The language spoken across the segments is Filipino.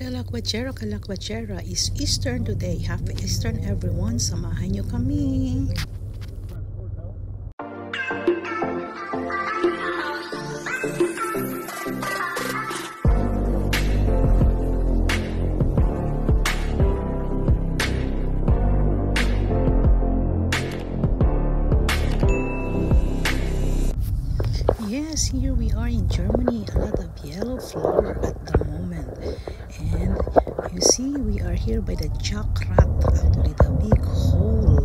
Kalakwachera is Eastern today. Happy Eastern everyone. Samahan nyo kami. Yes, here we are in Germany. A lot of yellow flower at the moment. And you see, we are here by the Jackrat, actually the big hole.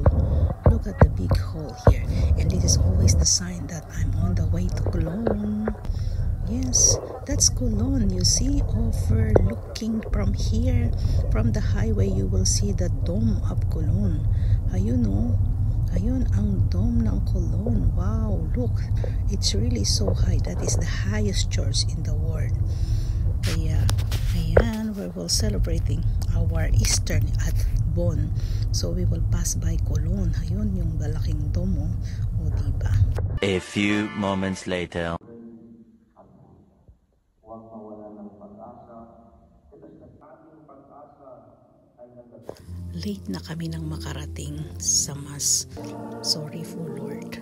Look at the big hole here. And this is always the sign that I'm on the way to Cologne. Yes, that's Cologne. You see, overlooking from here, from the highway, you will see the dome of Cologne. Ayun, oh. Ayun ang dome ng Cologne. Wow, look. It's really so high. That is the highest church in the world. Kaya, ayan, we will celebrating our Easter at Bonn. So we will pass by Cologne. Ayun, yung malaking dome, oh. O, diba? A few moments later. Late na kami nang makarating sa Mass. Sorry for Lord.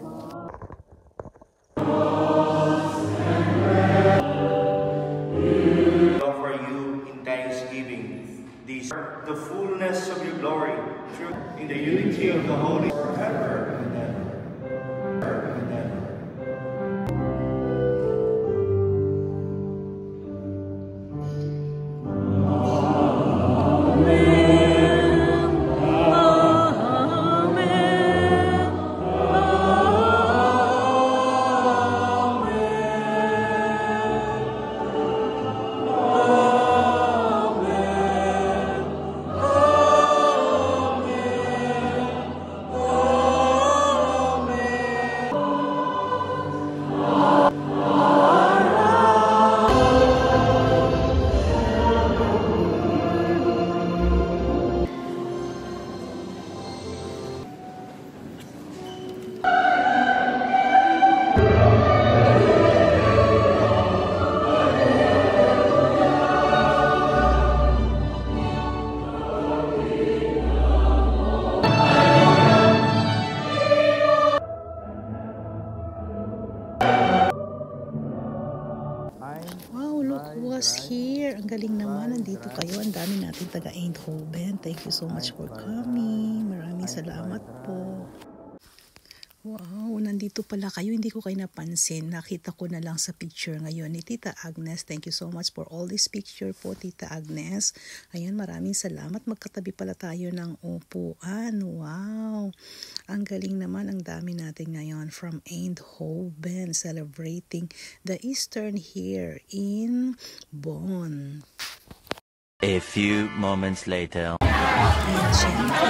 Offer you in thanksgiving these the fullness of your glory through in the unity of the Holy forever and ever. Wow, look who was here. Ang galing naman. Nandito kayo. Ang dami natin taga Eindhoven. Thank you so much for coming. Maraming salamat po. Wow, nandito pala kayo. Hindi ko kayo napansin. Nakita ko na lang sa picture ngayon ni Tita Agnes. Thank you so much for all this picture po, Tita Agnes. Ayan, maraming salamat. Magkatabi pala tayo ng upuan. Wow, ang galing naman. Ang dami natin ngayon from Eindhoven celebrating the Eastern here in Bonn. A few moments later. Ayan, syempre.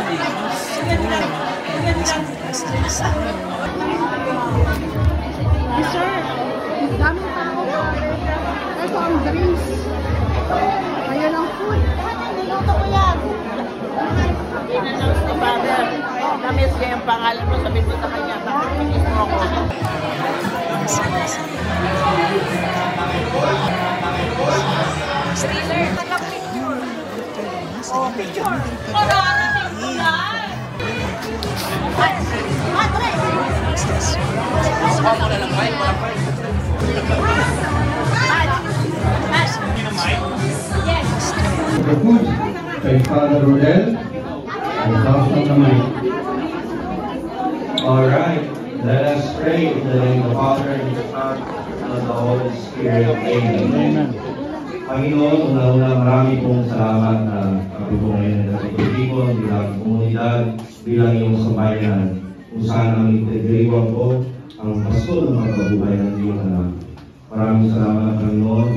Yes, sir. Dami pa ako. Ito ang drinks. Ayan ang food. Niluto ko yan. Pinanong ni Father, namis niya yung pangalan mo, sabi ko sa kanya, bakit pinis mo ako? Stealer, nag-picture. Oh, picture. Maraming picture. The food kay Father Rodel and Pastor Kamay. Alright, let us pray in the name of the Father and the Son and of the Holy Spirit. Amen. Panginoon, una-una marami pong salamat na kami po ngayon na pagpipikon bilang komunidad, bilang iyong sambayanan, kung saan ang integriwan po ang pasto ng mga kabuhay ng iyong anak. Maraming salamat, Panginoon,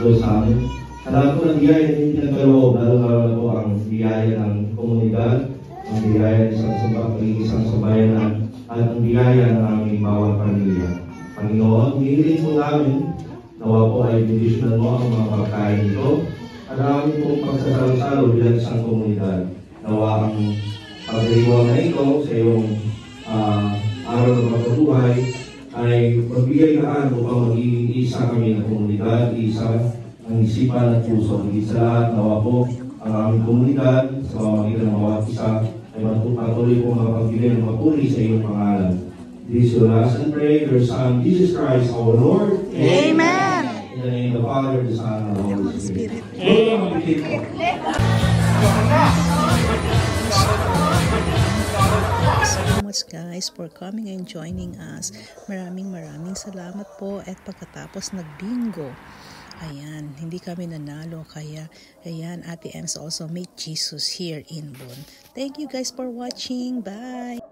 Diyos sa amin. Sa lahat po ng biyaya na hindi nagkaloob, lalo-lalo na po ang biyaya ng komunidad, ang biyaya ng isang sambayanan, at ang biyaya ng aming bawat pamilya. Panginoon, hihilin po namin nawa po ay bendisyonan mo ang mga pagkain nito at ang aming pong pagsasalo-salo bilang isang komunidad. Nawa ang pagdiriwang na ito sa iyong araw ng pagkabuhay ay magbigay kaan upang maging isa kami ng komunidad, isa ng isipan at puso. Higit sa lahat, nawa po ang aming komunidad sa pamamagitan ng bawat isa ay patuloy po makapagbigay ng papuri sa iyong pangalan. This will ask and pray your Son, Jesus Christ, our Lord. Amen. In the name of the Father, the Son, and the Holy Spirit. So much guys for coming and joining us. Maraming salamat po at pagkatapos nag-bingo. Ayan, hindi kami nanalo kaya ayan, Ate Ems also made Jesus here in Bon. Thank you guys for watching. Bye!